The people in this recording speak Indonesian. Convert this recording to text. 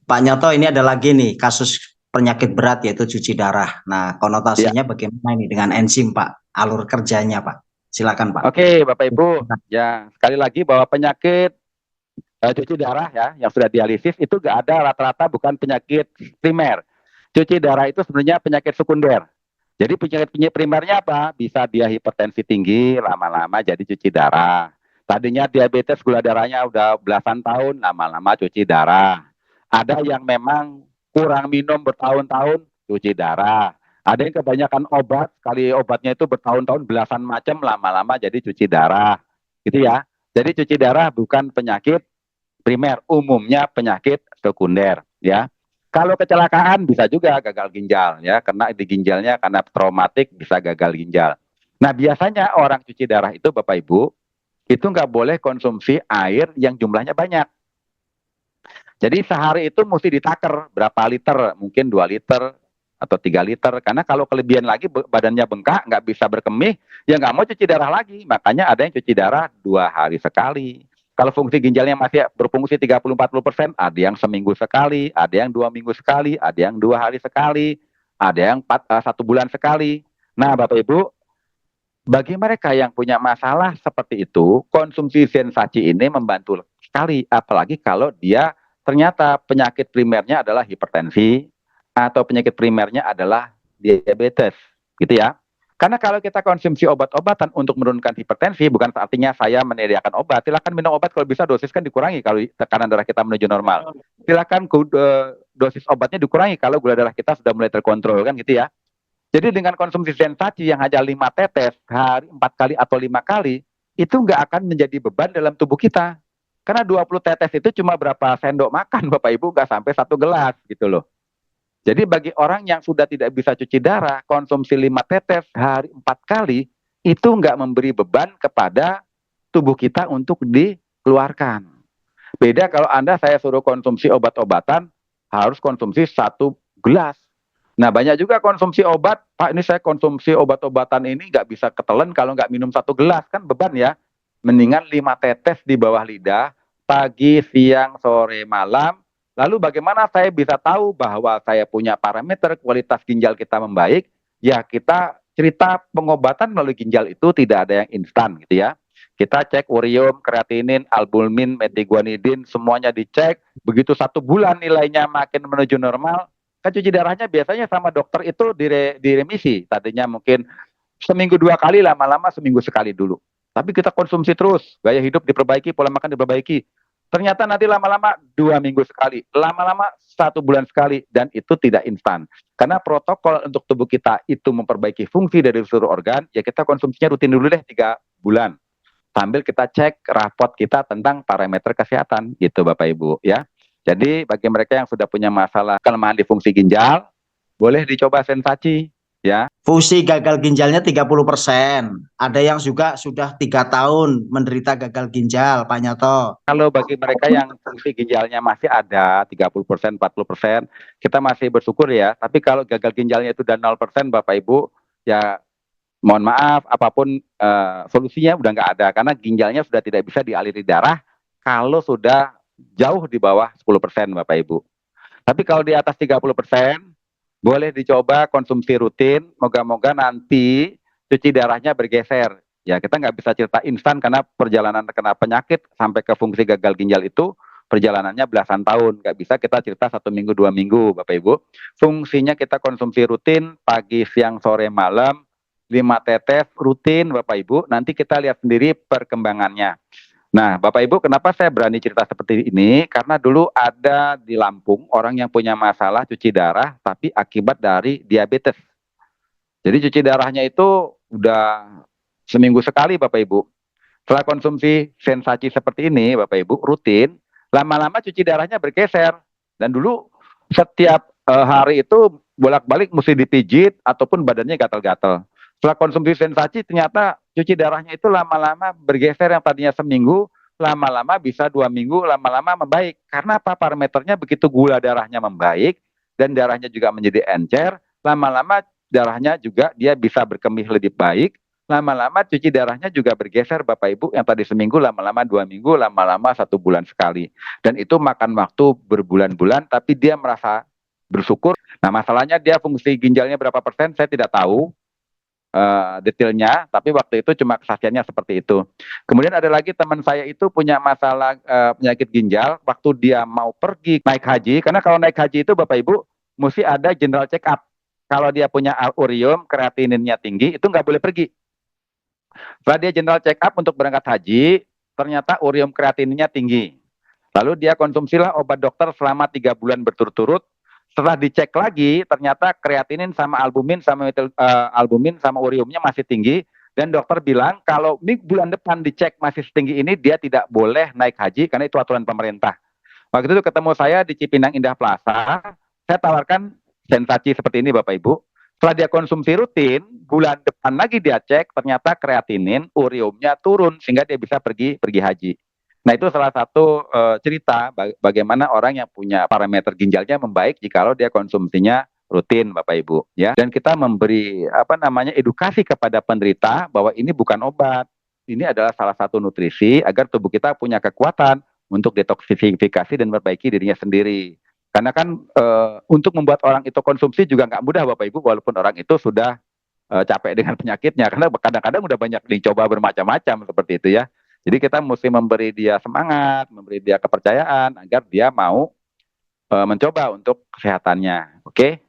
Pak Nyoto, ini ada lagi nih kasus penyakit berat yaitu cuci darah. Nah, Ya, konotasinya bagaimana ini dengan enzim, Pak? Alur kerjanya, Pak. Silakan, Pak. oke, Bapak Ibu. Ya, sekali lagi bahwa penyakit cuci darah ya yang sudah dialisis itu nggak ada, rata-rata bukan penyakit primer. Cuci darah itu sebenarnya penyakit sekunder. Jadi penyakit primernya apa? Bisa dia hipertensi tinggi, lama-lama jadi cuci darah. Tadinya diabetes, gula darahnya udah belasan tahun, lama-lama cuci darah. Ada yang memang kurang minum bertahun-tahun, cuci darah. Ada yang kebanyakan obat, kali obatnya itu bertahun-tahun, belasan macam, lama-lama jadi cuci darah. Gitu ya. Jadi cuci darah bukan penyakit primer, umumnya penyakit sekunder. Ya. Kalau kecelakaan bisa juga gagal ginjal ya, karena di ginjalnya karena traumatik bisa gagal ginjal. Nah biasanya orang cuci darah itu Bapak Ibu itu nggak boleh konsumsi air yang jumlahnya banyak. Jadi sehari itu mesti ditaker berapa liter, mungkin 2 liter atau 3 liter. Karena kalau kelebihan lagi badannya bengkak, nggak bisa berkemih, ya nggak mau cuci darah lagi. Makanya ada yang cuci darah 2 hari sekali. Kalau fungsi ginjalnya masih berfungsi 30-40%, ada yang seminggu sekali, ada yang 2 minggu sekali, ada yang 2 hari sekali, ada yang 1 bulan sekali. Nah Bapak Ibu, bagi mereka yang punya masalah seperti itu, konsumsi sensasi ini membantu sekali. Apalagi kalau dia ternyata penyakit primernya adalah hipertensi atau penyakit primernya adalah diabetes, gitu ya. Karena kalau kita konsumsi obat-obatan untuk menurunkan hipertensi, bukan artinya saya menyediakan obat. Silakan minum obat, kalau bisa dosis kan dikurangi kalau tekanan darah kita menuju normal. Silakan dosis obatnya dikurangi kalau gula darah kita sudah mulai terkontrol, kan gitu ya. Jadi dengan konsumsi sensasi yang hanya 5 tetes hari 4 kali atau 5 kali, itu nggak akan menjadi beban dalam tubuh kita. Karena 20 tetes itu cuma berapa sendok makan Bapak Ibu, nggak sampai 1 gelas gitu loh. Jadi bagi orang yang sudah tidak bisa cuci darah, konsumsi 5 tetes hari 4 kali, itu nggak memberi beban kepada tubuh kita untuk dikeluarkan. Beda kalau Anda saya suruh konsumsi obat-obatan, harus konsumsi 1 gelas. Nah banyak juga konsumsi obat, Pak ini saya konsumsi obat-obatan ini nggak bisa ketelen kalau nggak minum 1 gelas, kan beban ya. Mendingan 5 tetes di bawah lidah, pagi, siang, sore, malam. Lalu bagaimana saya bisa tahu bahwa saya punya parameter kualitas ginjal kita membaik? Ya kita cerita pengobatan melalui ginjal itu tidak ada yang instan gitu ya. Kita cek urium, kreatinin, albumin, metiguanidin, semuanya dicek. Begitu 1 bulan nilainya makin menuju normal, kan cuci darahnya biasanya sama dokter itu diremisi. Tadinya mungkin seminggu 2 kali, lama-lama seminggu sekali dulu. Tapi kita konsumsi terus, gaya hidup diperbaiki, pola makan diperbaiki. Ternyata nanti lama-lama 2 minggu sekali, lama-lama 1 bulan sekali, dan itu tidak instan. Karena protokol untuk tubuh kita itu memperbaiki fungsi dari seluruh organ, ya kita konsumsinya rutin dulu deh 3 bulan. Sambil kita cek rapot kita tentang parameter kesehatan, gitu Bapak Ibu ya. Jadi bagi mereka yang sudah punya masalah kelemahan di fungsi ginjal, boleh dicoba sensasi ya. Fungsi gagal ginjalnya 30%. Ada yang juga sudah 3 tahun menderita gagal ginjal, Pak Nyoto. Kalau bagi mereka yang fungsi ginjalnya masih ada 30%, 40%, kita masih bersyukur ya. Tapi kalau gagal ginjalnya itu udah 0%, Bapak Ibu, ya mohon maaf, apapun solusinya udah nggak ada. Karena ginjalnya sudah tidak bisa dialiri darah kalau sudah jauh di bawah 10%, Bapak Ibu. Tapi kalau di atas 30%, boleh dicoba konsumsi rutin. Moga-moga nanti cuci darahnya bergeser. Ya kita nggak bisa cerita instan karena perjalanan kena penyakit sampai ke fungsi gagal ginjal itu perjalanannya belasan tahun. Nggak bisa kita cerita 1 minggu, 2 minggu, Bapak Ibu. Fungsinya kita konsumsi rutin, pagi, siang, sore, malam, 5 tetes rutin, Bapak Ibu. Nanti kita lihat sendiri perkembangannya. Nah, Bapak Ibu, kenapa saya berani cerita seperti ini? Karena dulu ada di Lampung orang yang punya masalah cuci darah, tapi akibat dari diabetes. Jadi cuci darahnya itu udah seminggu sekali, Bapak Ibu. Setelah konsumsi sensasi seperti ini, Bapak Ibu, rutin, lama-lama cuci darahnya bergeser. Dan dulu setiap hari itu bolak-balik mesti dipijit ataupun badannya gatal-gatal. Setelah konsumsi sensasi ternyata cuci darahnya itu lama-lama bergeser, yang tadinya seminggu, lama-lama bisa 2 minggu, lama-lama membaik. Karena apa? Parameternya begitu gula darahnya membaik dan darahnya juga menjadi encer, lama-lama darahnya juga dia bisa berkemih lebih baik, lama-lama cuci darahnya juga bergeser Bapak Ibu, yang tadi seminggu lama-lama 2 minggu, lama-lama 1 bulan sekali. Dan itu makan waktu berbulan-bulan, tapi dia merasa bersyukur. Nah masalahnya dia fungsi ginjalnya berapa persen saya tidak tahu detailnya, tapi waktu itu cuma kesaksiannya seperti itu. Kemudian ada lagi teman saya itu punya masalah penyakit ginjal, waktu dia mau pergi naik haji, karena kalau naik haji itu Bapak Ibu mesti ada general check up. Kalau dia punya urium, kreatininnya tinggi, itu nggak boleh pergi. Setelah dia general check up untuk berangkat haji, ternyata urium kreatininnya tinggi. Lalu dia konsumsilah obat dokter selama 3 bulan berturut-turut. Setelah dicek lagi, ternyata kreatinin sama albumin sama uriumnya masih tinggi. Dan dokter bilang kalau bulan depan dicek masih setinggi ini, dia tidak boleh naik haji karena itu aturan pemerintah. Waktu itu ketemu saya di Cipinang Indah Plaza, saya tawarkan sensasi seperti ini Bapak Ibu. Setelah dia konsumsi rutin, bulan depan lagi dia cek, ternyata kreatinin, uriumnya turun sehingga dia bisa pergi haji. Nah itu salah satu cerita bagaimana orang yang punya parameter ginjalnya membaik jikalau dia konsumsinya rutin Bapak Ibu ya. Dan kita memberi edukasi kepada penderita bahwa ini bukan obat. Ini adalah salah satu nutrisi agar tubuh kita punya kekuatan untuk detoksifikasi dan memperbaiki dirinya sendiri. Karena kan untuk membuat orang itu konsumsi juga nggak mudah Bapak Ibu, walaupun orang itu sudah capek dengan penyakitnya. Karena kadang-kadang udah banyak dicoba bermacam-macam seperti itu ya. Jadi kita mesti memberi dia semangat, memberi dia kepercayaan agar dia mau mencoba untuk kesehatannya. Oke?